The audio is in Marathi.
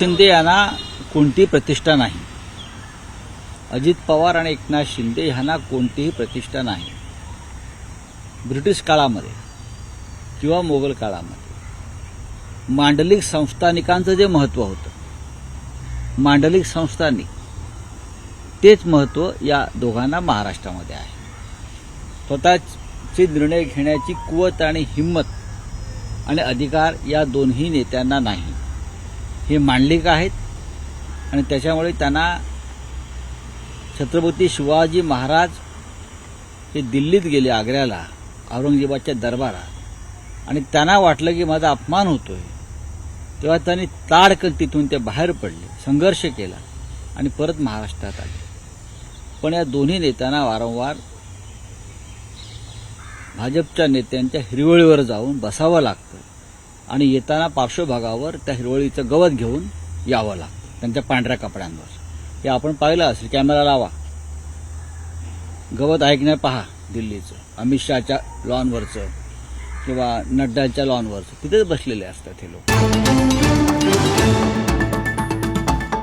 शिंदे यांना कोणतीही प्रतिष्ठा नाही. अजित पवार आणि एकनाथ शिंदे यांना कोणतीही प्रतिष्ठा नाही. ब्रिटिश काळामध्ये किंवा मोगल काळामध्ये मांडलिक संस्थानिकांचं जे महत्त्व होतं, मांडलिक संस्थानिक, तेच महत्त्व या दोघांना महाराष्ट्रामध्ये आहे. स्वतःचे निर्णय घेण्याची कुवत आणि हिंमत आणि अधिकार या दोन्ही नेत्यांना नाही. हे मांडलिक आहेत आणि त्याच्यामुळे त्यांना छत्रपती शिवाजी महाराज हे दिल्लीत गेले, आग्र्याला, औरंगजेबाच्या दरबारात, आणि त्यांना वाटलं की माझा अपमान होतोय, तेव्हा त्यांनी ताडकन तिथून ते बाहेर पडले, संघर्ष केला आणि परत महाराष्ट्रात आले. पण या दोन्ही नेत्यांना वारंवार भाजपच्या नेत्यांच्या हिरवळीवर जाऊन बसावं लागतं आणि येताना पार्श्वभागावर त्या हिरवळीचं गवत घेऊन यावं लागतं त्यांच्या पांढऱ्या कपड्यांवर. हे आपण पाहिलं असेल, कॅमेरा लावा, गवत आहे की नाही पहा दिल्लीचं, अमित शहाच्या लॉनवरचं किंवा नड्डाच्या लॉनवरचं, तिथेच बसलेले असतात हे लोक.